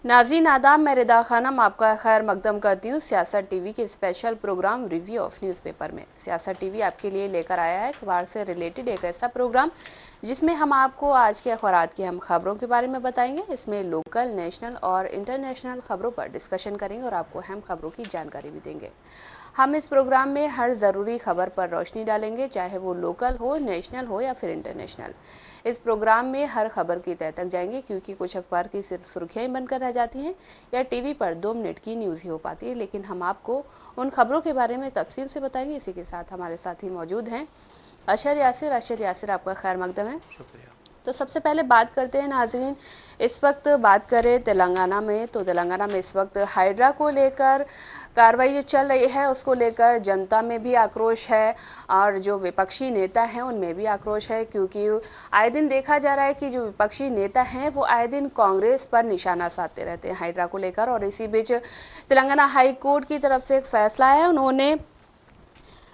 नाज़रीन आदाब, मैं रिदा खानम आपका खैर मकदम करती हूँ सियासत टीवी के special programme review of newspaper में। सियासत टीवी आपके लिए लेकर आया है अखबार से रिलेटेड एक ऐसा प्रोग्राम जिसमें हम आपको आज के अखबारात की हम खबरों के बारे में बताएंगे। इसमें लोकल, नेशनल और इंटरनेशनल खबरों पर डिस्कशन करेंगे और आपको अहम खबरों की जानकारी भी देंगे। हम इस प्रोग्राम में हर ज़रूरी खबर पर रोशनी डालेंगे, चाहे वो लोकल हो, नेशनल हो या फिर इंटरनेशनल। इस प्रोग्राम में हर खबर की तह तक जाएंगे, क्योंकि कुछ अखबार की सिर्फ सुर्खियां बनकर रह जाती हैं या टीवी पर 2 मिनट की न्यूज़ ही हो पाती है, लेकिन हम आपको उन खबरों के बारे में तफसील से बताएंगे। इसी के साथ हमारे साथी मौजूद हैं अशर यासिर। आपका खैर मकदम है। शुक्रिया। तो सबसे पहले बात करते हैं नाज़रीन, इस वक्त बात करें तेलंगाना में, तो तेलंगाना में इस वक्त हाइड्रा को लेकर कार्रवाई जो चल रही है उसको लेकर जनता में भी आक्रोश है और जो विपक्षी नेता हैं उनमें भी आक्रोश है, क्योंकि आए दिन देखा जा रहा है कि जो विपक्षी नेता हैं वो आए दिन कांग्रेस पर निशाना साधते रहते हैं हाइड्रा को लेकर। और इसी बीच तेलंगाना हाई कोर्ट की तरफ से एक फैसला है, उन्होंने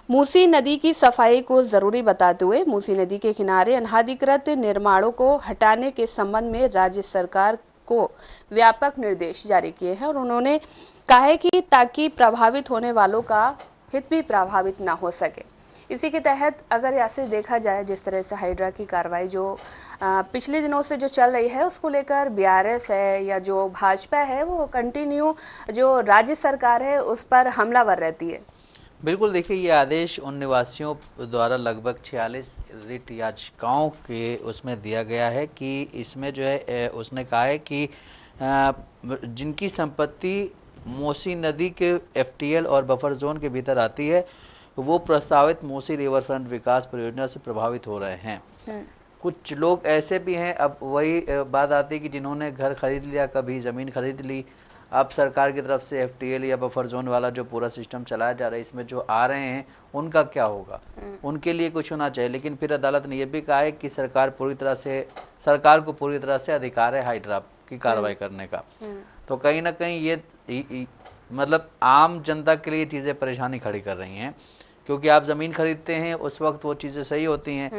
मूसी नदी की सफाई को जरूरी बताते हुए मूसी नदी के किनारे अनाधिकृत निर्माणों को हटाने के संबंध में राज्य सरकार को व्यापक निर्देश जारी किए हैं। और उन्होंने कहा है कि ताकि प्रभावित होने वालों का हित भी प्रभावित ना हो सके। इसी के तहत अगर ऐसे देखा जाए, जिस तरह से हाइड्रा की कार्रवाई जो पिछले दिनों से जो चल रही है उसको लेकर बीआरएस है या जो भाजपा है वो कंटिन्यू जो राज्य सरकार है उस पर हमलावर रहती है। बिल्कुल, देखिए ये आदेश उन निवासियों द्वारा लगभग 46 रिट याचिकाओं के उसमें दिया गया है कि इसमें जो है उसने कहा है कि जिनकी संपत्ति मूसी नदी के एफटीएल और बफर जोन के भीतर आती है वो प्रस्तावित मूसी रिवर फ्रंट विकास परियोजना से प्रभावित हो रहे हैं। कुछ लोग ऐसे भी हैं, अब वही बात आती है कि जिन्होंने घर खरीद लिया, कभी ज़मीन खरीद ली, अब सरकार की तरफ से एफटीएल या बफर जोन वाला जो पूरा सिस्टम चलाया जा रहा है इसमें जो आ रहे हैं उनका क्या होगा, उनके लिए कुछ होना चाहिए। लेकिन फिर अदालत ने यह भी कहा है कि सरकार को पूरी तरह से अधिकार है हाइड्रा की कार्रवाई करने का। तो कहीं ना कहीं ये मतलब आम जनता के लिए चीज़ें परेशानी खड़ी कर रही हैं, क्योंकि आप ज़मीन खरीदते हैं उस वक्त वो चीज़ें सही होती हैं,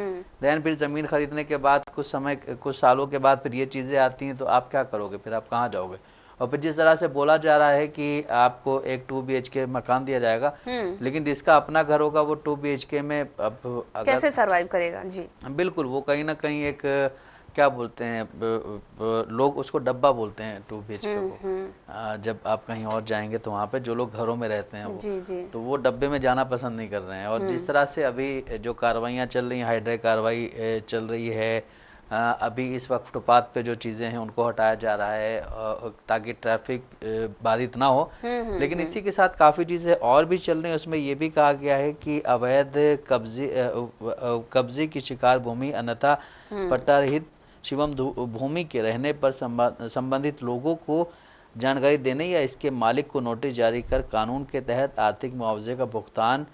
देन फिर ज़मीन खरीदने के बाद कुछ सालों के बाद फिर ये चीज़ें आती हैं, तो आप क्या करोगे, फिर आप कहाँ जाओगे। और फिर जिस तरह से बोला जा रहा है कि आपको एक 2 BHK मकान दिया जाएगा, लेकिन जिसका अपना घर होगा वो 2 BHK में अब कैसे सरवाइव करेगा। जी बिल्कुल, वो कहीं ना कहीं एक क्या बोलते हैं, लोग उसको डब्बा बोलते हैं 2 BHK को। जब आप कहीं और जाएंगे तो वहाँ पे जो लोग घरों में रहते हैं वो तो वो डब्बे में जाना पसंद नहीं कर रहे हैं। और जिस तरह से अभी जो कार्रवाइयाँ चल रही हैं, हाइड्रा कार्रवाई चल रही है, अभी इस वक्त फुटपाथ पे जो चीज़ें हैं उनको हटाया जा रहा है ताकि ट्रैफिक बाधित ना हो। लेकिन इसी के साथ काफ़ी चीज़ें और भी चल रही हैं। उसमें ये भी कहा गया है कि अवैध कब्जे की शिकार भूमि अन्यथा पट्टा रहित शिवम भूमि के रहने पर संबंधित लोगों को जानकारी देने या इसके मालिक को नोटिस जारी कर कानून के तहत आर्थिक मुआवजे का भुगतान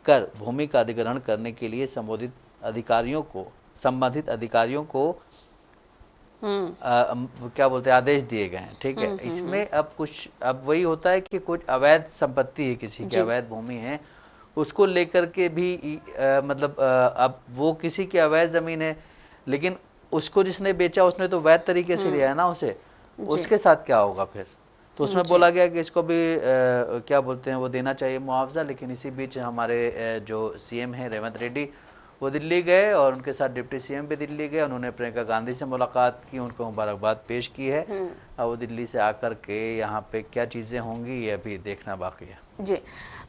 कर भूमि का अधिग्रहण करने के लिए संबंधित अधिकारियों को क्या बोलते हैं, आदेश दिए गए हैं। ठीक है, इसमें अब वही होता है कि कुछ अवैध संपत्ति है, किसी की अवैध भूमि है, उसको लेकर के भी मतलब अब वो किसी की अवैध ज़मीन है, लेकिन उसको जिसने बेचा उसने तो वैध तरीके से लिया है ना उसे, उसके साथ क्या होगा फिर। तो उसमें बोला गया कि इसको भी क्या बोलते हैं वो देना चाहिए मुआवजा। लेकिन इसी बीच हमारे जो सीएम हैं रेवंत रेड्डी वो दिल्ली गए और उनके साथ डिप्टी सीएम भी दिल्ली गए, उन्होंने प्रियंका गांधी से मुलाकात की, उनको मुबारकबाद पेश की है। अब वो दिल्ली से आकर के यहाँ पे क्या चीज़ें होंगी ये अभी देखना बाकी है। जी,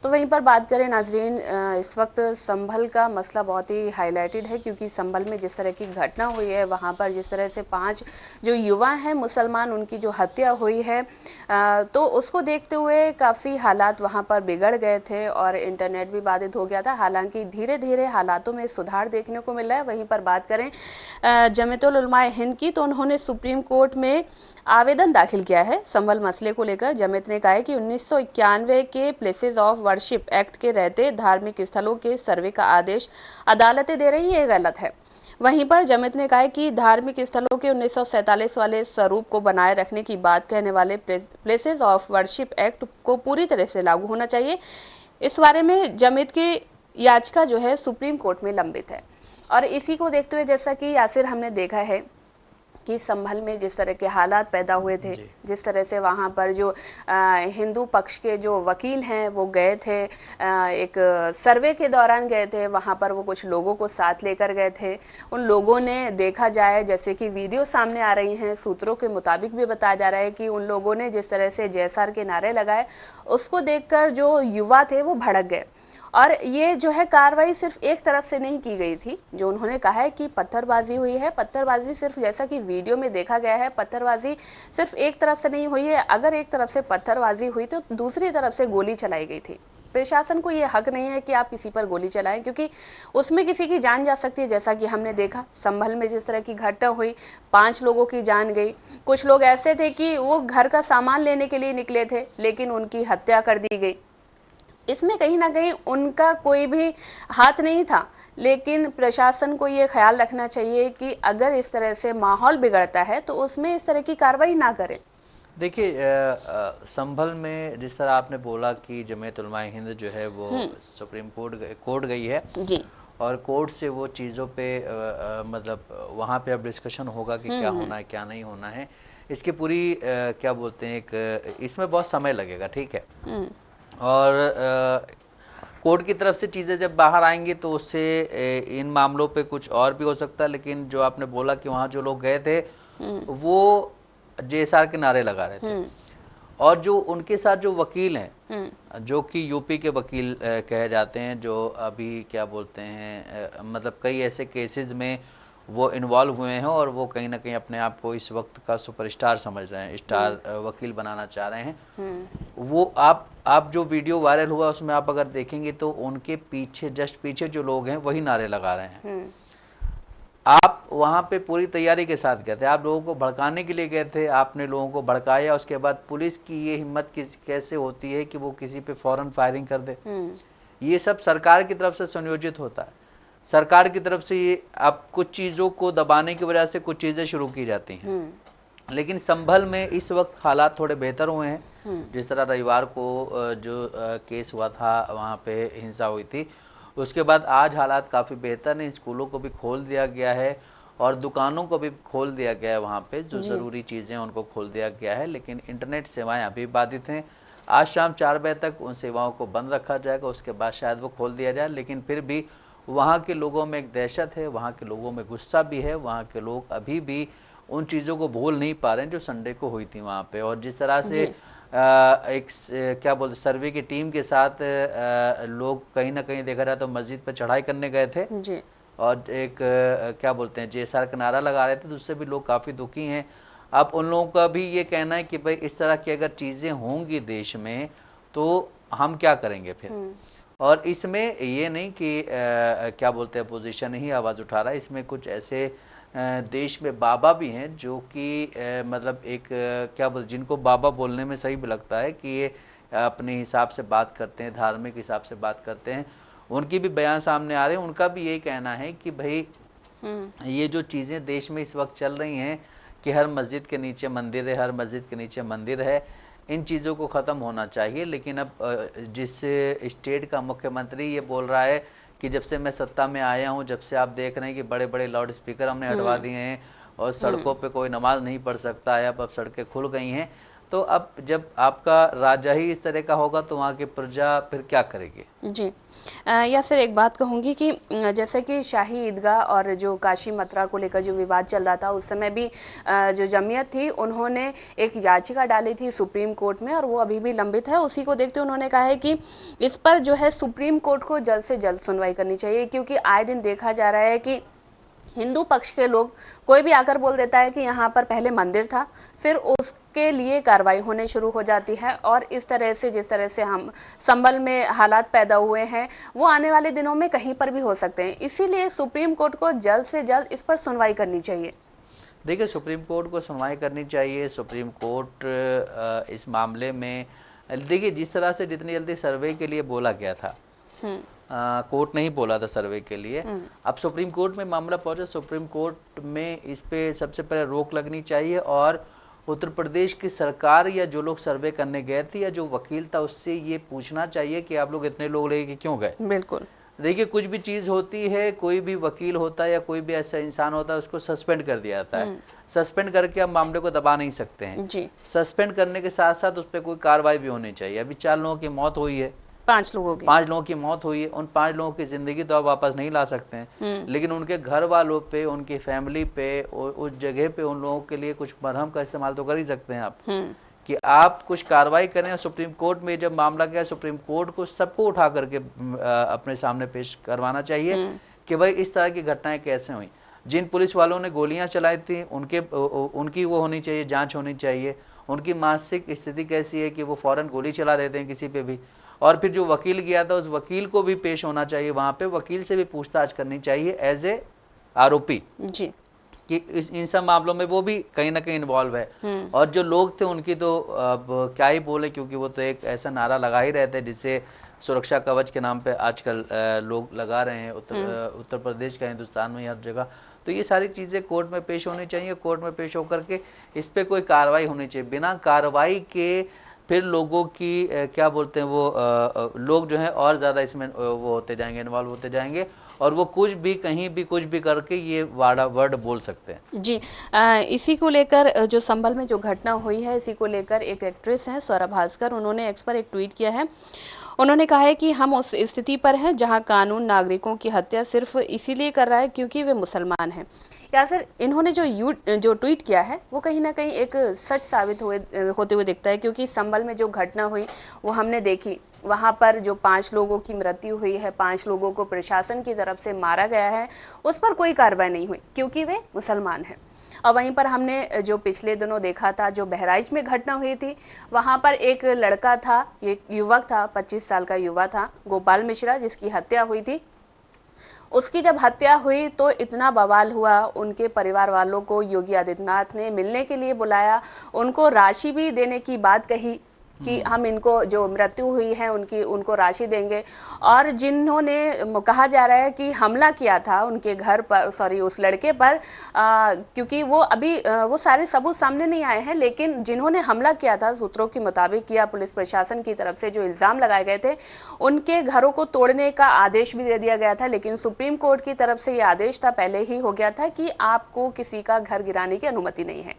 तो वहीं पर बात करें नाजरीन, इस वक्त संभल का मसला बहुत ही हाईलाइटेड है, क्योंकि संभल में जिस तरह की घटना हुई है वहाँ पर जिस तरह से 5 जो युवा हैं मुसलमान उनकी जो हत्या हुई है, तो उसको देखते हुए काफ़ी हालात वहाँ पर बिगड़ गए थे और इंटरनेट भी बाधित हो गया था। हालांकि धीरे धीरे हालातों में सुधार देखने को मिल रहा है। वहीं पर बात करें जमीयतुल उलमा हिंद की, तो उन्होंने सुप्रीम कोर्ट में आवेदन दाखिल किया है संभल मसले को लेकर। जमीयत ने कहा है कि 1991 के प्लेसेस ऑफ वर्शिप एक्ट के रहते धार्मिक स्थलों के सर्वे का आदेश अदालतें दे रही है, ये गलत है। वहीं पर जमीयत ने कहा है कि धार्मिक स्थलों के 1947 वाले स्वरूप को बनाए रखने की बात कहने वाले प्लेसेस ऑफ वर्शिप एक्ट को पूरी तरह से लागू होना चाहिए। इस बारे में जमीयत की याचिका जो है सुप्रीम कोर्ट में लंबित है। और इसी को देखते हुए जैसा कि यासिर हमने देखा है कि संभल में जिस तरह के हालात पैदा हुए थे, जिस तरह से वहाँ पर जो हिंदू पक्ष के जो वकील हैं वो गए थे, एक सर्वे के दौरान गए थे, वहाँ पर वो कुछ लोगों को साथ लेकर गए थे। उन लोगों ने, देखा जाए जैसे कि वीडियो सामने आ रही हैं, सूत्रों के मुताबिक भी बताया जा रहा है कि उन लोगों ने जिस तरह से जयसार के नारे लगाए, उसको देखकर जो युवा थे वो भड़क गए। और ये जो है कार्रवाई सिर्फ एक तरफ से नहीं की गई थी। जो उन्होंने कहा है कि पत्थरबाजी हुई है, पत्थरबाजी सिर्फ जैसा कि वीडियो में देखा गया है, पत्थरबाजी सिर्फ एक तरफ से नहीं हुई है। अगर एक तरफ से पत्थरबाजी हुई तो दूसरी तरफ से गोली चलाई गई थी। प्रशासन को ये हक नहीं है कि आप किसी पर गोली चलाएं, क्योंकि उसमें किसी की जान जा सकती है। जैसा कि हमने देखा संभल में जिस तरह की घटना हुई, 5 लोगों की जान गई। कुछ लोग ऐसे थे कि वो घर का सामान लेने के लिए निकले थे, लेकिन उनकी हत्या कर दी गई। इसमें कहीं ना कहीं उनका कोई भी हाथ नहीं था। लेकिन प्रशासन को ये ख्याल रखना चाहिए कि अगर इस तरह से माहौल बिगड़ता है तो उसमें इस तरह की कार्रवाई ना करें। देखिए, संभल में जिस तरह आपने बोला कि जमीयत उलमाए हिंद जो है वो सुप्रीम कोर्ट गई है जी, और कोर्ट से वो चीज़ों पे मतलब वहाँ पे अब डिस्कशन होगा कि क्या होना है क्या नहीं होना है। इसकी पूरी क्या बोलते हैं, एक इसमें बहुत समय लगेगा, ठीक है। और कोर्ट की तरफ से चीज़ें जब बाहर आएंगी तो उससे इन मामलों पे कुछ और भी हो सकता है। लेकिन जो आपने बोला कि वहाँ जो लोग गए थे वो जेएसआर के नारे लगा रहे थे, और जो उनके साथ जो वकील हैं जो कि यूपी के वकील कहे जाते हैं, जो अभी क्या बोलते हैं मतलब कई ऐसे केसेस में वो इन्वॉल्व हुए हैं, और वो कहीं ना कहीं अपने आप को इस वक्त का सुपरस्टार समझ रहे हैं, स्टार वकील बनाना चाह रहे हैं। वो आप जो वीडियो वायरल हुआ उसमें आप अगर देखेंगे तो उनके पीछे, जस्ट पीछे जो लोग हैं वही नारे लगा रहे हैं। आप वहाँ पे पूरी तैयारी के साथ गए थे, आप लोगों को भड़काने के लिए गए थे, आपने लोगों को भड़काया। उसके बाद पुलिस की ये हिम्मत कैसे होती है कि वो किसी पे फौरन फायरिंग कर दे। ये सब सरकार की तरफ से संयोजित होता है। सरकार की तरफ से ये अब कुछ चीज़ों को दबाने की वजह से कुछ चीज़ें शुरू की जाती हैं। लेकिन संभल में इस वक्त हालात थोड़े बेहतर हुए हैं। जिस तरह रविवार को जो केस हुआ था वहाँ पे हिंसा हुई थी, उसके बाद आज हालात काफ़ी बेहतर हैं। स्कूलों को भी खोल दिया गया है और दुकानों को भी खोल दिया गया है, वहाँ पे जो ज़रूरी चीज़ें उनको खोल दिया गया है। लेकिन इंटरनेट सेवाएं अभी बाधित हैं। आज शाम 4 बजे तक उन सेवाओं को बंद रखा जाएगा, उसके बाद शायद वो खोल दिया जाए। लेकिन फिर भी वहाँ के लोगों में एक दहशत है, वहाँ के लोगों में गुस्सा भी है। वहाँ के लोग अभी भी उन चीज़ों को भूल नहीं पा रहे हैं जो संडे को हुई थी वहाँ पे। और जिस तरह से एक क्या बोलते सर्वे की टीम के साथ लोग कहीं ना कहीं देखा जाए तो मस्जिद पर चढ़ाई करने गए थे जी, और एक क्या बोलते हैं जेएसआर का नारा लगा रहे थे, तो उससे भी लोग काफ़ी दुखी हैं। अब उन लोगों का भी ये कहना है कि भाई इस तरह की अगर चीज़ें होंगी देश में तो हम क्या करेंगे फिर। और इसमें ये नहीं कि क्या बोलते हैं अपोजिशन ही आवाज़ उठा रहा है, इसमें कुछ ऐसे देश में बाबा भी हैं जो कि मतलब एक क्या बोल, जिनको बाबा बोलने में सही भी लगता है कि ये अपने हिसाब से बात करते हैं, धार्मिक हिसाब से बात करते हैं। उनकी भी बयान सामने आ रहे हैं। उनका भी यही कहना है कि भाई ये जो चीज़ें देश में इस वक्त चल रही हैं कि हर मस्जिद के नीचे मंदिर है, हर मस्जिद के नीचे मंदिर है, इन चीज़ों को ख़त्म होना चाहिए। लेकिन अब जिस स्टेट का मुख्यमंत्री ये बोल रहा है कि जब से मैं सत्ता में आया हूँ, जब से आप देख रहे हैं कि बड़े बड़े लाउड स्पीकर हमने हटवा दिए हैं और सड़कों पे कोई नमाज नहीं पढ़ सकता है, अब सड़कें खुल गई हैं, तो अब जब आपका राजा ही इस तरह का होगा तो वहाँ की प्रजा फिर क्या करेगी। जी या सर एक बात कहूँगी कि जैसे कि शाही ईदगाह और जो काशी मथुरा को लेकर जो विवाद चल रहा था, उस समय भी जो जमीयत थी उन्होंने एक याचिका डाली थी सुप्रीम कोर्ट में और वो अभी भी लंबित है। उसी को देखते उन्होंने कहा है कि इस पर जो है सुप्रीम कोर्ट को जल्द से जल्द सुनवाई करनी चाहिए, क्योंकि आए दिन देखा जा रहा है कि हिंदू पक्ष के लोग कोई भी आकर बोल देता है कि यहाँ पर पहले मंदिर था, फिर उसके लिए कार्रवाई होने शुरू हो जाती है। और इस तरह से जिस तरह से हम संभल में हालात पैदा हुए हैं वो आने वाले दिनों में कहीं पर भी हो सकते हैं। इसीलिए सुप्रीम कोर्ट को जल्द से जल्द इस पर सुनवाई करनी चाहिए। देखिए, सुप्रीम कोर्ट को सुनवाई करनी चाहिए। सुप्रीम कोर्ट इस मामले में देखिए जिस तरह से जितनी जल्दी सर्वे के लिए बोला गया था, कोर्ट नहीं बोला था सर्वे के लिए, अब सुप्रीम कोर्ट में मामला पहुंचा। सुप्रीम कोर्ट में इस पे सबसे पहले रोक लगनी चाहिए और उत्तर प्रदेश की सरकार या जो लोग सर्वे करने गए थे या जो वकील था उससे ये पूछना चाहिए कि आप लोग इतने लोग लेके क्यों गए। बिल्कुल, देखिए कुछ भी चीज़ होती है, कोई भी वकील होता है या कोई भी ऐसा इंसान होता है उसको सस्पेंड कर दिया जाता है, सस्पेंड करके आप मामले को दबा नहीं सकते हैं जी। सस्पेंड करने के साथ साथ उस पर कोई कार्रवाई भी होनी चाहिए। अभी 4 लोगों की मौत हुई है, 5 लोगों की मौत हुई है। उन 5 लोगों की जिंदगी तो आप वापस नहीं ला सकते हैं, लेकिन उनके घर वालों पे, उनकी फैमिली पे, उस जगह पे उन लोगों के लिए कुछ मरहम का इस्तेमाल तो कर ही सकते हैं आप, कि आप कुछ कार्रवाई करें। सुप्रीम कोर्ट में जब मामला गया, सुप्रीम कोर्ट को सबको उठा करके अपने सामने पेश करवाना चाहिए कि भाई इस तरह की घटनाएं कैसे हुई। जिन पुलिस वालों ने गोलियां चलाई थी उनकी वो होनी चाहिए, जांच होनी चाहिए। उनकी मानसिक स्थिति कैसी है कि वो फौरन गोली चला देते हैं किसी पे भी। और फिर जो वकील गया था उस वकील को भी पेश होना चाहिए वहां पे, वकील से भी पूछताछ करनी चाहिए एज ए आरोपी जी, कि इन सब मामलों में वो भी कहीं ना कहीं इन्वॉल्व है। और जो लोग थे उनकी तो अब क्या ही बोले, क्योंकि वो तो एक ऐसा नारा लगा ही रहते हैं जिससे सुरक्षा कवच के नाम पे आजकल लोग लगा रहे हैं उत्तर प्रदेश का, हिंदुस्तान में हर जगह। तो ये सारी चीज़ें कोर्ट में पेश होनी चाहिए। कोर्ट में पेश होकर के इस पर कोई कार्रवाई होनी चाहिए। बिना कार्रवाई के फिर लोगों की क्या बोलते हैं वो लोग जो हैं और ज़्यादा इसमें वो होते जाएंगे, इन्वॉल्व होते जाएंगे, और वो कुछ भी कहीं भी कुछ भी करके ये वर्ड बोल सकते हैं। जी। इसी को लेकर जो संभल में जो घटना हुई है, इसी को लेकर एक एक्ट्रेस हैं स्वरा भास्कर, उन्होंने एक्स पर एक ट्वीट किया है। उन्होंने कहा है कि हम उस स्थिति पर हैं जहां कानून नागरिकों की हत्या सिर्फ इसीलिए कर रहा है क्योंकि वे मुसलमान हैं। यासर, इन्होंने जो ट्वीट किया है वो कहीं ना कहीं एक सच साबित होते हुए दिखता है, क्योंकि संभल में जो घटना हुई वो हमने देखी। वहाँ पर जो 5 लोगों की मृत्यु हुई है, 5 लोगों को प्रशासन की तरफ से मारा गया है, उस पर कोई कार्रवाई नहीं हुई क्योंकि वे मुसलमान हैं। और वहीं पर हमने जो पिछले दिनों देखा था, जो बहराइच में घटना हुई थी, वहाँ पर एक लड़का था, एक युवक था, 25 साल का युवा था, गोपाल मिश्रा, जिसकी हत्या हुई थी। उसकी जब हत्या हुई तो इतना बवाल हुआ, उनके परिवार वालों को योगी आदित्यनाथ ने मिलने के लिए बुलाया, उनको राशि भी देने की बात कही कि हम इनको जो मृत्यु हुई है उनको राशि देंगे। और जिन्होंने कहा जा रहा है कि हमला किया था उनके घर पर, सॉरी उस लड़के पर, क्योंकि वो अभी वो सारे सबूत सामने नहीं आए हैं, लेकिन जिन्होंने हमला किया था सूत्रों के मुताबिक किया, पुलिस प्रशासन की तरफ से जो इल्ज़ाम लगाए गए थे, उनके घरों को तोड़ने का आदेश भी दे दिया गया था। लेकिन सुप्रीम कोर्ट की तरफ से ये आदेश था, पहले ही हो गया था कि आपको किसी का घर गिराने की अनुमति नहीं है।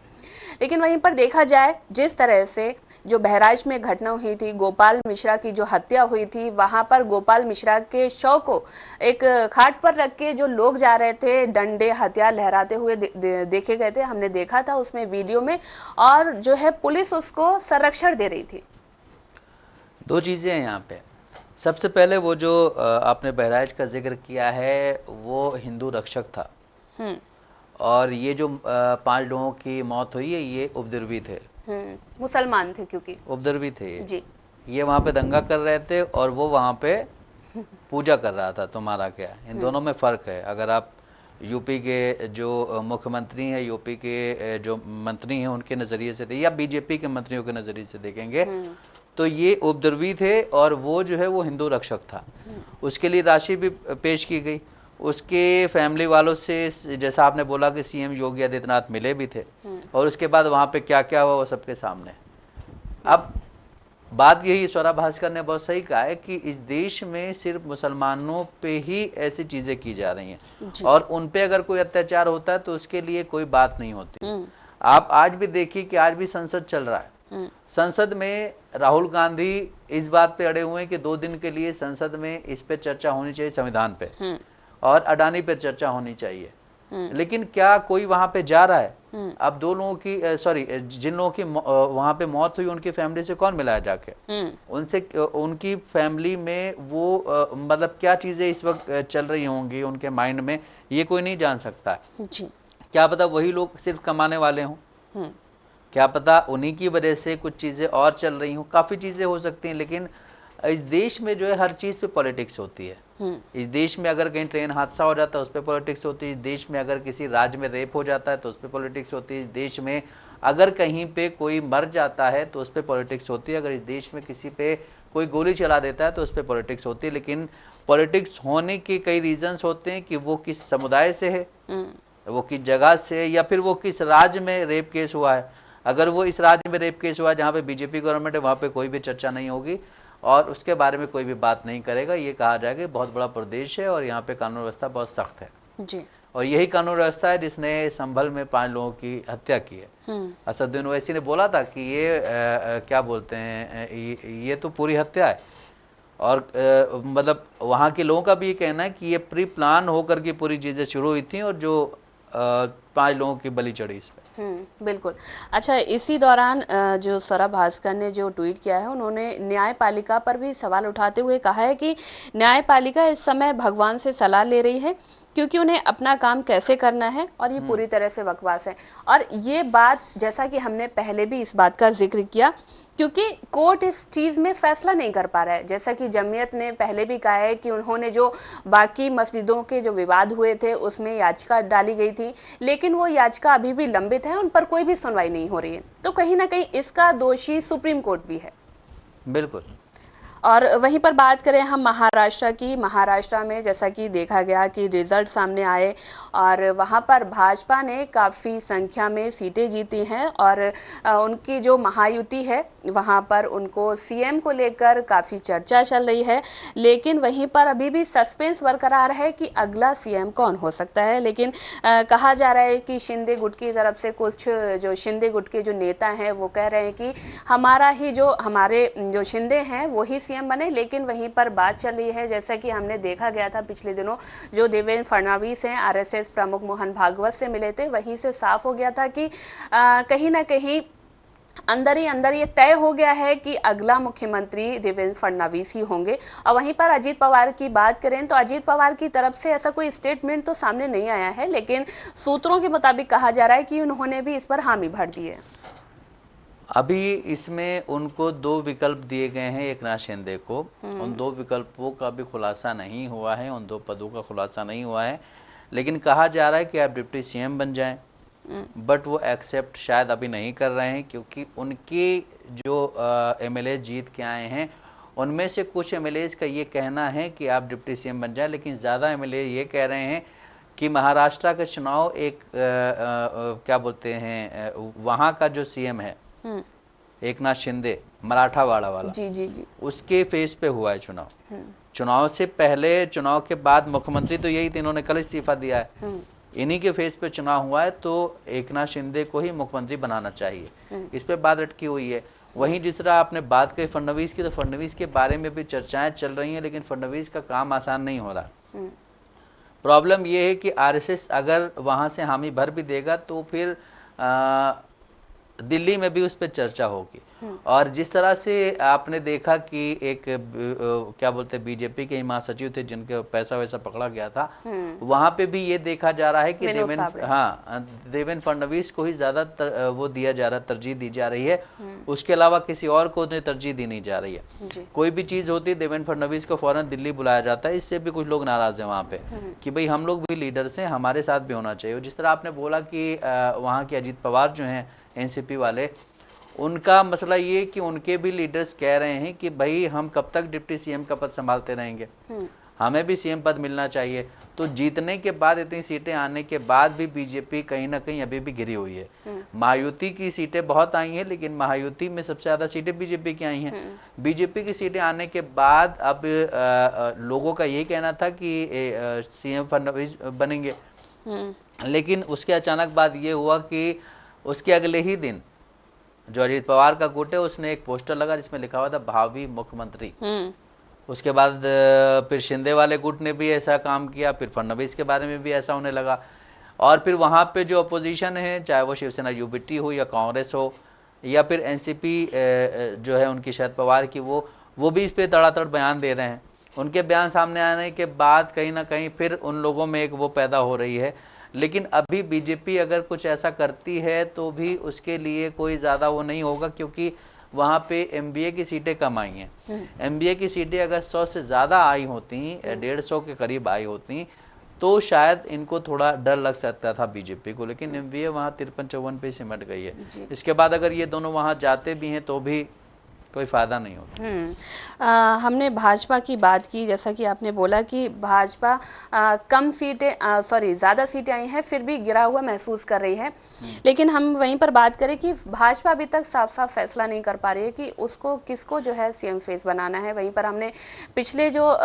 लेकिन वहीं पर देखा जाए, जिस तरह से जो बहराइच में घटना हुई थी, गोपाल मिश्रा की जो हत्या हुई थी, वहां पर गोपाल मिश्रा के शव को एक खाट पर रख के जो लोग जा रहे थे, डंडे हथियार लहराते हुए देखे गए थे, हमने देखा था उसमें वीडियो में। और जो है पुलिस उसको संरक्षण दे रही थी। 2 चीज़ें हैं यहाँ पे। सबसे पहले वो जो आपने बहराइच का जिक्र किया है, वो हिंदू रक्षक था, और ये जो 5 लोगों की मौत हुई है ये उपद्रवी थे, मुसलमान थे, क्योंकि उपद्रवी थे जी। ये वहाँ पे दंगा कर रहे थे और वो वहाँ पे पूजा कर रहा था। तुम्हारा क्या, इन दोनों में फ़र्क है। अगर आप यूपी के जो मुख्यमंत्री हैं, यूपी के जो मंत्री हैं, उनके नज़रिए से या बीजेपी के मंत्रियों के नज़रिए से देखेंगे तो ये उपद्रवी थे, और वो जो है वो हिंदू रक्षक था। उसके लिए राशि भी पेश की गई। उसके फैमिली वालों से, जैसा आपने बोला कि सीएम योगी आदित्यनाथ मिले भी थे, और उसके बाद वहाँ पे क्या क्या हुआ वो सबके सामने। अब बात यही, स्वरा भास्कर ने बहुत सही कहा है कि इस देश में सिर्फ मुसलमानों पे ही ऐसी चीज़ें की जा रही हैं, और उन पे अगर कोई अत्याचार होता है तो उसके लिए कोई बात नहीं होती। आप आज भी देखिए कि आज भी संसद चल रहा है, संसद में राहुल गांधी इस बात पे अड़े हुए हैं कि 2 दिन के लिए संसद में इस पे चर्चा होनी चाहिए, संविधान पे, और अडानी पर चर्चा होनी चाहिए। लेकिन क्या कोई वहां पे जा रहा है? अब 2 लोगों की जिन लोगों की वहां पे मौत हुई, उनकी फैमिली से कौन मिला है जाके? उनसे, उनकी फैमिली में वो मतलब क्या चीजें इस वक्त चल रही होंगी उनके माइंड में, ये कोई नहीं जान सकता है। क्या पता वही लोग सिर्फ कमाने वाले हों, क्या पता उन्हीं की वजह से कुछ चीजें और चल रही हों, काफी चीजें हो सकती हैं। लेकिन इस देश में जो है हर चीज़ पे पॉलिटिक्स होती है। इस देश में अगर कहीं ट्रेन हादसा हो जाता है उस पर पॉलिटिक्स होती है। इस देश में अगर किसी राज्य में रेप हो जाता है तो उस पर पॉलिटिक्स होती है। इस देश में अगर कहीं पे कोई मर जाता है तो उस पर पॉलिटिक्स होती है। अगर इस देश में किसी पे कोई गोली चला देता है तो उस पर पॉलिटिक्स होती है। लेकिन पॉलिटिक्स होने के कई रीजंस होते हैं कि वो किस समुदाय से है, वो किस जगह से है, या फिर वो किस राज्य में रेप केस हुआ है। अगर वो इस राज्य में रेप केस हुआ है जहाँ पे बीजेपी गवर्नमेंट है, वहाँ पे कोई भी चर्चा नहीं होगी और उसके बारे में कोई भी बात नहीं करेगा। ये कहा जाएगा बहुत बड़ा प्रदेश है और यहाँ पे कानून व्यवस्था बहुत सख्त है। जी। और यही कानून व्यवस्था है जिसने संभल में 5 लोगों की हत्या की है। असदुद्दीन ओवैसी ने बोला था कि ये क्या बोलते हैं, ये तो पूरी हत्या है। और मतलब वहाँ के लोगों का भी ये कहना है कि ये प्री प्लान होकर के पूरी चीज़ें शुरू हुई थी और जो 5 लोगों की बलि चढ़ी इस पर। बिल्कुल। अच्छा, इसी दौरान जो स्वरा भास्कर ने जो ट्वीट किया है, उन्होंने न्यायपालिका पर भी सवाल उठाते हुए कहा है कि न्यायपालिका इस समय भगवान से सलाह ले रही है क्योंकि उन्हें अपना काम कैसे करना है और ये पूरी तरह से बकवास है। और ये बात, जैसा कि हमने पहले भी इस बात का जिक्र किया, क्योंकि कोर्ट इस चीज में फैसला नहीं कर पा रहा है। जैसा कि जमीयत ने पहले भी कहा है कि उन्होंने जो बाकी मस्जिदों के जो विवाद हुए थे उसमें याचिका डाली गई थी, लेकिन वो याचिका अभी भी लंबित है, उन पर कोई भी सुनवाई नहीं हो रही है। तो कहीं ना कहीं इसका दोषी सुप्रीम कोर्ट भी है। बिल्कुल। और वहीं पर बात करें हम महाराष्ट्र की, महाराष्ट्र में जैसा कि देखा गया कि रिजल्ट सामने आए और वहां पर भाजपा ने काफ़ी संख्या में सीटें जीती हैं और उनकी जो महायुति है वहां पर उनको सीएम को लेकर काफ़ी चर्चा चल रही है। लेकिन वहीं पर अभी भी सस्पेंस बरकरार है कि अगला सीएम कौन हो सकता है। लेकिन कहा जा रहा है कि शिंदे गुट की तरफ से कुछ जो शिंदे गुट के जो नेता हैं वो कह रहे हैं कि हमारे जो शिंदे हैं वही सीएम बने। लेकिन वहीं पर बात चल रही है, जैसा कि हमने देखा गया था पिछले दिनों, जो देवेंद्र फडणवीस हैं आरएसएस प्रमुख मोहन भागवत से मिले थे, वहीं से साफ हो गया था कि कहीं ना कहीं अंदर ही अंदर ये तय हो गया है कि अगला मुख्यमंत्री देवेंद्र फडणवीस ही होंगे। और वहीं पर अजीत पवार की बात करें तो अजीत पवार की तरफ से ऐसा कोई स्टेटमेंट तो सामने नहीं आया है, लेकिन सूत्रों के मुताबिक कहा जा रहा है कि उन्होंने भी इस पर हामी भर दी है। अभी इसमें उनको 2 विकल्प दिए गए हैं एकनाथ शिंदे को। उन 2 विकल्पों का भी खुलासा नहीं हुआ है, उन 2 पदों का खुलासा नहीं हुआ है, लेकिन कहा जा रहा है कि आप डिप्टी सीएम बन जाएं। बट वो एक्सेप्ट शायद अभी नहीं कर रहे हैं क्योंकि उनके जो एमएलए जीत के आए हैं उनमें से कुछ एमएलएज का ये कहना है कि आप डिप्टी सीएम बन जाएं, लेकिन ज़्यादा एमएलए ये कह रहे हैं कि महाराष्ट्र का चुनाव एक क्या बोलते हैं, वहाँ का जो सीएम है एकनाथ शिंदे, मराठावाड़ा वाला, जी, उसके फेस पे हुआ है चुनाव। चुनाव से पहले, चुनाव के बाद मुख्यमंत्री तो यही थे, इन्होंने कल इस्तीफा दिया है। इन्हीं के फेस पे चुनाव हुआ है, तो एकनाथ शिंदे को ही मुख्यमंत्री बनाना चाहिए, इस पे बात अटकी हुई है। वहीं जिस तरह आपने बात कही फडणवीस की, तो फडणवीस के बारे में भी चर्चाएं चल रही हैं, लेकिन फडणवीस का काम आसान नहीं हो रहा। प्रॉब्लम ये है कि आरएसएस अगर वहां से हामी भर भी देगा तो फिर दिल्ली में भी उस पर चर्चा होगी। और जिस तरह से आपने देखा कि एक क्या बोलते हैं बीजेपी के महासचिव थे जिनके पैसा वैसा पकड़ा गया था, वहां पे भी ये देखा जा रहा है कि देवेंद्र फडणवीस को ही ज्यादा वो दिया जा रहा है, तरजीह दी जा रही है, उसके अलावा किसी और को तरजीह दी नहीं जा रही है। कोई भी चीज होती है देवेंद्र फडणवीस को फौरन दिल्ली बुलाया जाता है। इससे भी कुछ लोग नाराज है वहाँ पे कि भाई हम लोग भी लीडर्स हैं, हमारे साथ भी होना चाहिए। जिस तरह आपने बोला कि वहाँ के अजीत पवार जो हैं एनसीपी वाले, उनका मसला ये कि उनके भी लीडर्स कह रहे हैं कि भाई हम कब तक डिप्टी सीएम का पद संभालते रहेंगे, हमें भी सीएम पद मिलना चाहिए। तो जीतने के बाद, इतनी सीटें आने के बाद भी बीजेपी कहीं ना कहीं अभी भी गिरी हुई है। महायुति की सीटें बहुत आई हैं, लेकिन महायुति में सबसे ज्यादा सीटें बीजेपी की आई हैं। बीजेपी की सीटें आने के बाद अब लोगों का ये कहना था कि सीएम फडणवीस बनेंगे, लेकिन उसके अचानक बाद ये हुआ कि उसके अगले ही दिन जो अजीत पवार का गुट है उसने एक पोस्टर लगा जिसमें लिखा हुआ था भावी मुख्यमंत्री। उसके बाद फिर शिंदे वाले गुट ने भी ऐसा काम किया, फिर फडणवीस के बारे में भी ऐसा होने लगा। और फिर वहाँ पे जो अपोजिशन है, चाहे वो शिवसेना यूबीटी हो या कांग्रेस हो या फिर एनसीपी जो है उनकी शरद पवार की, वो भी इस पर तड़ातड़ बयान दे रहे हैं। उनके बयान सामने आने के बाद कहीं ना कहीं फिर उन लोगों में एक वो पैदा हो रही है। लेकिन अभी बीजेपी अगर कुछ ऐसा करती है तो भी उसके लिए कोई ज़्यादा वो नहीं होगा, क्योंकि वहाँ पे एमबीए की सीटें कम आई हैं। एमबीए की सीटें अगर 100 से ज़्यादा आई होती, 150 के करीब आई होती, तो शायद इनको थोड़ा डर लग सकता था बीजेपी को। लेकिन एमबीए वहाँ 53-54 पे सिमट गई है। इसके बाद अगर ये दोनों वहाँ जाते भी हैं तो भी कोई फायदा नहीं होता। हमने भाजपा की बात की, जैसा कि आपने बोला कि भाजपा कम सीटें ज़्यादा सीटें आई हैं फिर भी गिरा हुआ महसूस कर रही है, लेकिन हम वहीं पर बात करें कि भाजपा अभी तक साफ साफ फैसला नहीं कर पा रही है कि उसको किसको जो है सीएम फेस बनाना है। वहीं पर हमने पिछले जो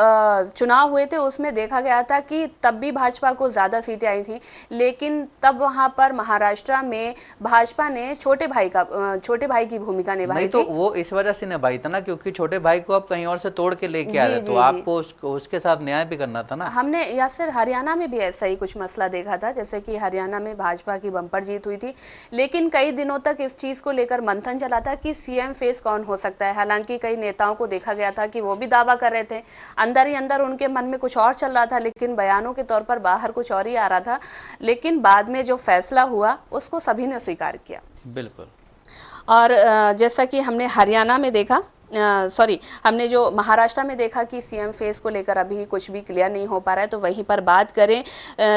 चुनाव हुए थे उसमें देखा गया था कि तब भी भाजपा को ज़्यादा सीटें आई थी, लेकिन तब वहाँ पर महाराष्ट्र में भाजपा ने छोटे भाई की भूमिका निभाई नहीं थी। तो वो इस वजह से निभाई था ना, क्योंकि छोटे भाई को आप कहीं और से तोड़ के लेके आए थे, तो आपको उसके साथ न्याय भी करना था ना। हमने यासिर हरियाणा में भी ऐसा ही कुछ मसला देखा था, जैसे कि हरियाणा में भाजपा की बम्पर जीत हुई थी, लेकिन कई दिनों तक इस चीज को लेकर मंथन चला था कि सीएम फेस कौन हो सकता है। हालांकि कई नेताओं को देखा गया था कि वो भी दावा कर रहे थे, अंदर ही अंदर उनके मन में कुछ और चल रहा था, लेकिन बयानों के तौर पर बाहर कुछ और ही आ रहा था। लेकिन बाद में जो फैसला हुआ उसको सभी ने स्वीकार किया। बिल्कुल। और जैसा कि हमने हरियाणा में देखा, हमने जो महाराष्ट्र में देखा कि सीएम फेस को लेकर अभी कुछ भी क्लियर नहीं हो पा रहा है, तो वहीं पर बात करें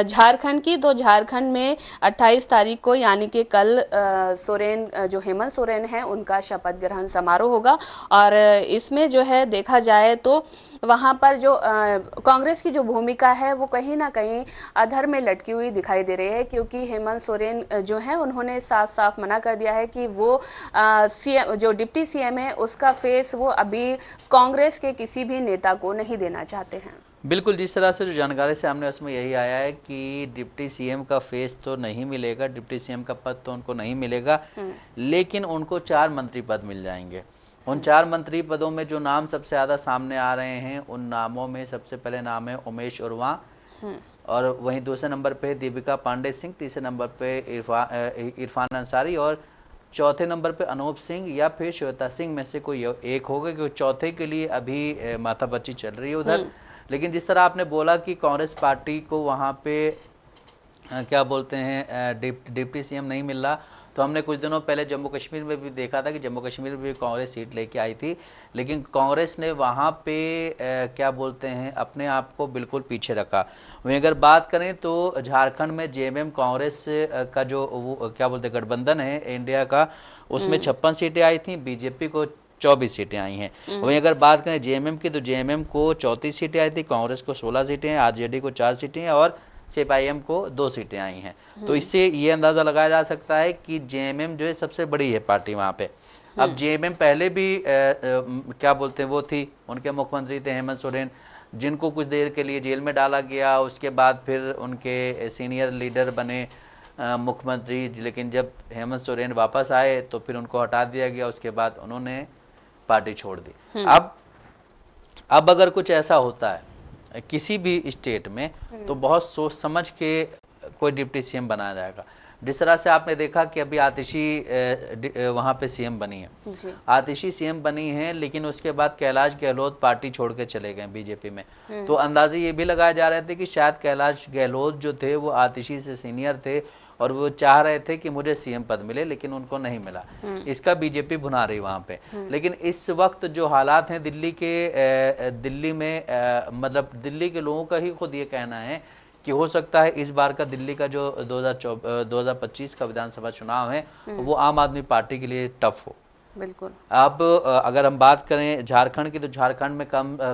झारखंड की, तो झारखंड में 28 तारीख को यानी कि कल जो हेमंत सोरेन हैं उनका शपथ ग्रहण समारोह होगा। और इसमें जो है देखा जाए तो वहाँ पर जो कांग्रेस की जो भूमिका है वो कहीं ना कहीं अधर में लटकी हुई दिखाई दे रही है, क्योंकि हेमंत सोरेन जो है उन्होंने साफ साफ मना कर दिया है कि वो सीएम जो डिप्टी सीएम है उसका फेस वो अभी कांग्रेस के किसी भी नेता को नहीं देना चाहते हैं। बिल्कुल, जिस तरह से जो जानकारी सामने उसमें यही आया है कि डिप्टी सीएम का फेस तो नहीं मिलेगा, डिप्टी सीएम का पद तो उनको नहीं मिलेगा, लेकिन उनको 4 मंत्री पद मिल जाएंगे। उन 4 मंत्री पदों में जो नाम सबसे ज़्यादा सामने आ रहे हैं, उन नामों में सबसे पहले नाम है उमेश उर्वा, और वहीं दूसरे नंबर पे दीपिका पांडे सिंह, तीसरे नंबर पे इरफान अंसारी, और चौथे नंबर पे अनूप सिंह या फिर श्वेता सिंह में से कोई एक होगा, क्योंकि चौथे के लिए अभी माथापच्ची चल रही है उधर। लेकिन जिस तरह आपने बोला कि कांग्रेस पार्टी को वहाँ पे क्या बोलते हैं डिप्टी सीएम नहीं मिल रहा, तो हमने कुछ दिनों पहले जम्मू कश्मीर में भी देखा था कि जम्मू कश्मीर में भी कांग्रेस सीट लेके आई थी, लेकिन कांग्रेस ने वहाँ पे क्या बोलते हैं अपने आप को बिल्कुल पीछे रखा। वहीं अगर बात करें तो झारखंड में जेएमएम कांग्रेस का जो वो क्या बोलते हैं गठबंधन है इंडिया का, उसमें 56 सीटें आई थी, बीजेपी को 24 सीटें आई हैं। वहीं अगर बात करें जेएमएम की, तो जेएमएम को 34 सीटें आई थी, कांग्रेस को 16 सीटें हैं, आरजेडी को 4 सीटें हैं और सीपीआईएम को 2 सीटें आई हैं। तो इससे ये अंदाज़ा लगाया जा सकता है कि जेएमएम जो है सबसे बड़ी है पार्टी वहाँ पे। अब जेएमएम पहले भी क्या बोलते हैं वो थी, उनके मुख्यमंत्री थे हेमंत सोरेन, जिनको कुछ देर के लिए जेल में डाला गया, उसके बाद फिर उनके सीनियर लीडर बने मुख्यमंत्री, लेकिन जब हेमंत सोरेन वापस आए तो फिर उनको हटा दिया गया, उसके बाद उन्होंने पार्टी छोड़ दी। अब अगर कुछ ऐसा होता है किसी भी स्टेट में, तो बहुत सोच समझ के कोई डिप्टी सीएम बनाया जाएगा। जिस तरह से आपने देखा कि अभी आतिशी वहाँ पे सीएम बनी है, आतिशी सीएम बनी है, लेकिन उसके बाद कैलाश गहलोत पार्टी छोड़ के चले गए बीजेपी में। तो अंदाजे ये भी लगाए जा रहे थे कि शायद कैलाश गहलोत जो थे वो आतिशी से सीनियर थे और वो चाह रहे थे कि मुझे सीएम पद मिले, लेकिन उनको नहीं मिला। इसका बीजेपी भुना रही वहाँ पे। लेकिन इस वक्त जो हालात हैं दिल्ली में मतलब दिल्ली के लोगों का ही खुद ये कहना है कि हो सकता है इस बार का दिल्ली का जो 2025 का विधानसभा चुनाव है वो आम आदमी पार्टी के लिए टफ हो। बिल्कुल। अब अगर हम बात करें झारखंड की, तो झारखंड में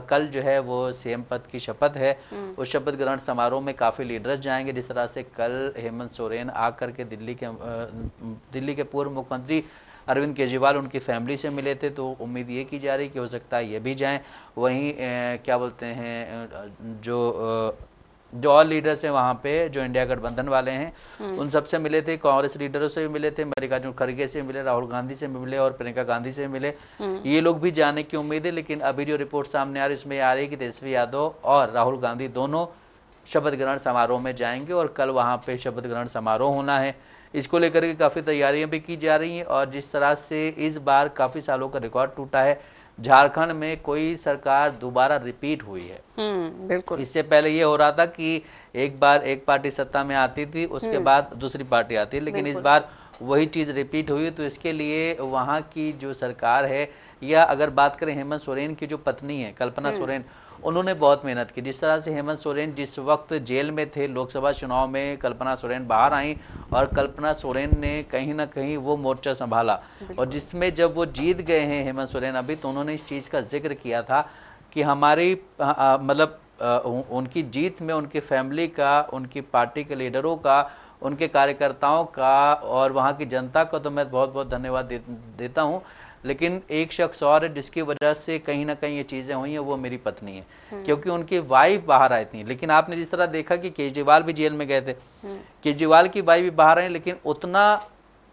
कल जो है वो सीएम पद की शपथ है। उस शपथ ग्रहण समारोह में काफ़ी लीडर्स जाएंगे। जिस तरह से कल हेमंत सोरेन आकर के दिल्ली के पूर्व मुख्यमंत्री अरविंद केजरीवाल उनकी फैमिली से मिले थे, तो उम्मीद ये की जा रही कि हो सकता है ये भी जाएं। वहीं क्या बोलते हैं जो और लीडर्स हैं वहाँ पे, जो इंडिया गठबंधन वाले हैं, उन सबसे मिले थे, कांग्रेस लीडरों से भी मिले थे, मल्लिकार्जुन खड़गे से मिले, राहुल गांधी से मिले और प्रियंका गांधी से मिले। ये लोग भी जाने की उम्मीद है। लेकिन अभी जो रिपोर्ट सामने आ रही है उसमें आ रही है कि तेजस्वी यादव और राहुल गांधी दोनों शपथ ग्रहण समारोह में जाएंगे और कल वहाँ पे शपथ ग्रहण समारोह होना है। इसको लेकर के काफ़ी तैयारियां भी की जा रही हैं। और जिस तरह से इस बार काफ़ी सालों का रिकॉर्ड टूटा है, झारखंड में कोई सरकार दोबारा रिपीट हुई है। बिल्कुल। इससे पहले ये हो रहा था कि एक बार एक पार्टी सत्ता में आती थी, उसके बाद दूसरी पार्टी आती है, लेकिन इस बार वही चीज़ रिपीट हुई। तो इसके लिए वहाँ की जो सरकार है, या अगर बात करें हेमंत सोरेन की जो पत्नी है कल्पना सोरेन, उन्होंने बहुत मेहनत की। जिस तरह से हेमंत सोरेन जिस वक्त जेल में थे लोकसभा चुनाव में, कल्पना सोरेन बाहर आई और कल्पना सोरेन ने कहीं ना कहीं वो मोर्चा संभाला, और जिसमें जब वो जीत गए हैं हेमंत सोरेन अभी, तो उन्होंने इस चीज़ का जिक्र किया था कि हमारी मतलब उनकी जीत में उनकी फैमिली का, उनकी पार्टी के लीडरों का, उनके कार्यकर्ताओं का और वहाँ की जनता का तो मैं बहुत बहुत धन्यवाद देता हूँ। लेकिन एक शख्स और है जिसकी वजह से कहीं ना कहीं ये चीज़ें हुई हैं, वो मेरी पत्नी है, क्योंकि उनकी वाइफ बाहर आई थी। लेकिन आपने जिस तरह देखा कि केजरीवाल भी जेल में गए थे, केजरीवाल की वाइफ भी बाहर आई, लेकिन उतना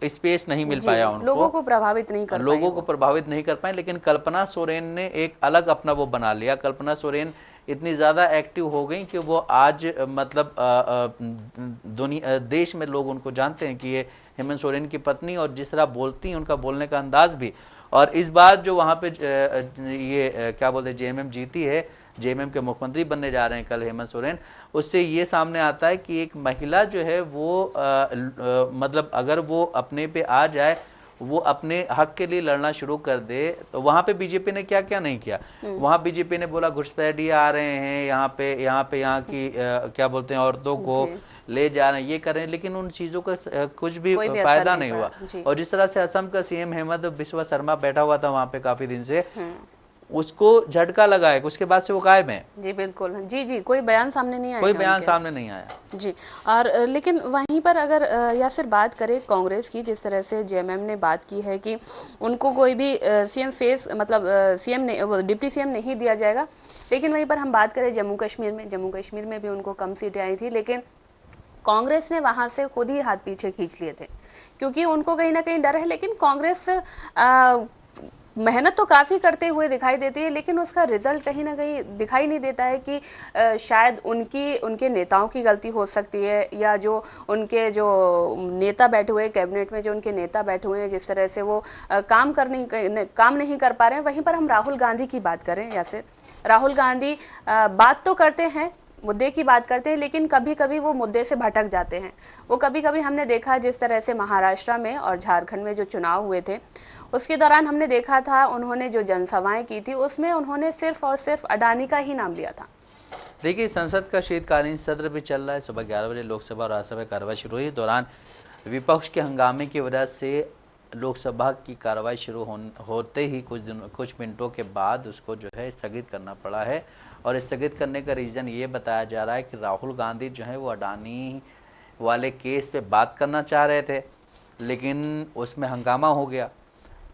स्पेस नहीं मिल पाया उनको, लोगों को प्रभावित नहीं कर पाए, लोगों को प्रभावित नहीं कर पाए। लेकिन कल्पना सोरेन ने एक अलग अपना वो बना लिया। कल्पना सोरेन इतनी ज़्यादा एक्टिव हो गई कि वो आज मतलब दुनिया देश में लोग उनको जानते हैं कि ये हेमंत सोरेन की पत्नी, और जिस तरह बोलती हैं उनका बोलने का अंदाज भी। और इस बार जो वहाँ पे ये क्या बोलते हैं जेएमएम जीती है, जेएमएम के मुख्यमंत्री बनने जा रहे हैं कल हेमंत सोरेन, उससे ये सामने आता है कि एक महिला जो है वो मतलब अगर वो अपने पे आ जाए, वो अपने हक के लिए लड़ना शुरू कर दे, तो वहाँ पे बीजेपी ने क्या क्या नहीं किया। वहाँ बीजेपी ने बोला घुसपैठिए आ रहे हैं यहाँ की क्या बोलते हैं औरतों को ले जा रहे हैं, ये कर रहे हैं, लेकिन उन चीज़ों का कुछ भी फायदा नहीं हुआ। और जिस तरह से असम का सीएम हेमंत बिस्वा शर्मा बैठा हुआ था वहाँ पे काफी दिन से, उसको झटका लगा है, उसके बाद से वो गायब है। जी बिल्कुल, जी कोई बयान सामने नहीं आया, कोई बयान सामने नहीं आया जी। और लेकिन वहीं पर अगर यासिर बात करें कांग्रेस की, जिस तरह से जेएमएम ने बात की है कि उनको कोई भी सीएम फेस मतलब सीएम नहीं, डिप्टी सीएम नहीं दिया जाएगा, लेकिन वहीं पर हम बात करें जम्मू कश्मीर में भी उनको कम सीटें आई थी, लेकिन कांग्रेस ने वहां से खुद ही हाथ पीछे खींच लिए थे, क्योंकि उनको कहीं ना कहीं डर है। लेकिन कांग्रेस मेहनत तो काफ़ी करते हुए दिखाई देती है, लेकिन उसका रिजल्ट कहीं ना कहीं दिखाई नहीं देता है कि शायद उनके नेताओं की गलती हो सकती है, या जो उनके जो नेता बैठे हुए कैबिनेट में, जो उनके नेता बैठे हुए हैं, जिस तरह से वो काम नहीं कर पा रहे हैं। वहीं पर हम राहुल गांधी की बात करें, यासिर, राहुल गांधी बात तो करते हैं, मुद्दे की बात करते हैं, लेकिन कभी कभी वो मुद्दे से भटक जाते हैं। वो कभी कभी हमने देखा जिस तरह से महाराष्ट्र में और झारखंड में जो चुनाव हुए थे, उसके दौरान हमने देखा था उन्होंने जो जनसभाएं की थी उसमें उन्होंने सिर्फ और सिर्फ अडानी का ही नाम लिया था। देखिए, संसद का शीतकालीन सत्र भी चल रहा है। सुबह 11 बजे लोकसभा और राज्यसभा कार्रवाई शुरू हुई। दौरान विपक्ष के हंगामे की वजह से लोकसभा की कार्रवाई शुरू होते ही कुछ मिनटों के बाद उसको जो है स्थगित करना पड़ा है। और स्थगित करने का रीज़न ये बताया जा रहा है कि राहुल गांधी जो है वो अडानी वाले केस पे बात करना चाह रहे थे, लेकिन उसमें हंगामा हो गया।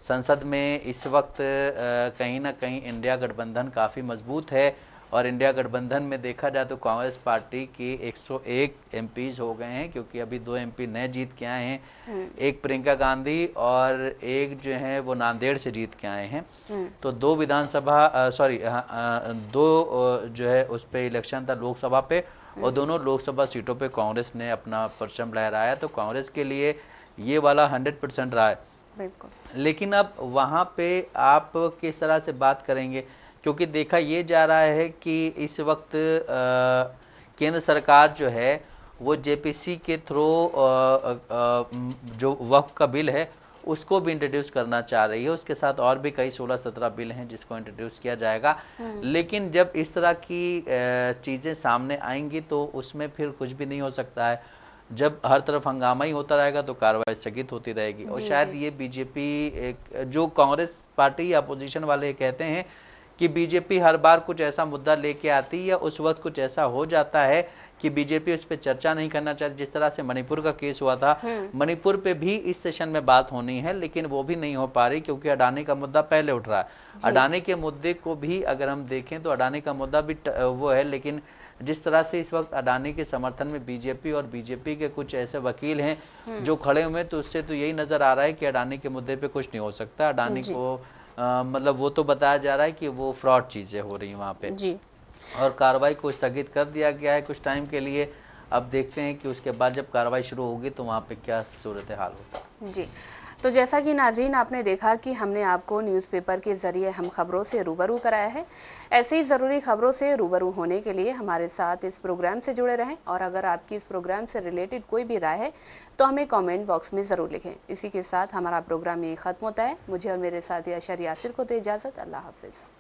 संसद में इस वक्त कहीं ना कहीं इंडिया गठबंधन काफ़ी मजबूत है, और इंडिया गठबंधन में देखा जाए तो कांग्रेस पार्टी के 101 एमपीज हो गए हैं, क्योंकि अभी 2 एमपी नए जीत के आए हैं, एक प्रियंका गांधी और एक जो है वो नांदेड़ से जीत के आए हैं। तो 2 विधानसभा दो जो है उस पर इलेक्शन था लोकसभा पे, और दोनों लोकसभा सीटों पे कांग्रेस ने अपना परचम लहराया। तो कांग्रेस के लिए ये वाला 100% रहा है। लेकिन अब वहाँ पे आप किस तरह से बात करेंगे, क्योंकि देखा ये जा रहा है कि इस वक्त केंद्र सरकार जो है वो जेपीसी के थ्रू जो वक्फ का बिल है उसको भी इंट्रोड्यूस करना चाह रही है। उसके साथ और भी कई 16-17 बिल हैं जिसको इंट्रोड्यूस किया जाएगा। लेकिन जब इस तरह की चीज़ें सामने आएंगी तो उसमें फिर कुछ भी नहीं हो सकता है। जब हर तरफ हंगामा ही होता रहेगा तो कार्रवाई स्थगित होती रहेगी। और शायद ये बीजेपी जो कांग्रेस पार्टी या अपोजिशन वाले कहते हैं कि बीजेपी हर बार कुछ ऐसा मुद्दा लेके आती है या उस वक्त कुछ ऐसा हो जाता है कि बीजेपी उस पर चर्चा नहीं करना चाहती। जिस तरह से मणिपुर का केस हुआ था, मणिपुर पे भी इस सेशन में बात होनी है, लेकिन वो भी नहीं हो पा रही क्योंकि अडानी का मुद्दा पहले उठ रहा है। अडानी के मुद्दे को भी अगर हम देखें तो अडानी का मुद्दा भी वो है, लेकिन जिस तरह से इस वक्त अडानी के समर्थन में बीजेपी और बीजेपी के कुछ ऐसे वकील हैं जो खड़े हुए, तो उससे तो यही नजर आ रहा है कि अडानी के मुद्दे पे कुछ नहीं हो सकता। अडानी को मतलब वो तो बताया जा रहा है कि वो फ्रॉड चीजें हो रही हैं वहाँ पे जी। और कार्रवाई को स्थगित कर दिया गया है कुछ टाइम के लिए। अब देखते हैं कि उसके बाद जब कार्रवाई शुरू होगी तो वहाँ पे क्या सूरत हाल होता है जी। तो जैसा कि नाज़रीन आपने देखा कि हमने आपको न्यूज़पेपर के ज़रिए हम खबरों से रूबरू कराया है। ऐसे ही ज़रूरी खबरों से रूबरू होने के लिए हमारे साथ इस प्रोग्राम से जुड़े रहें, और अगर आपकी इस प्रोग्राम से रिलेटेड कोई भी राय है तो हमें कमेंट बॉक्स में ज़रूर लिखें। इसी के साथ हमारा प्रोग्राम यही ख़त्म होता है। मुझे और मेरे साथी अशर यासिर को दे इजाज़त। अल्लाह हाफिज़।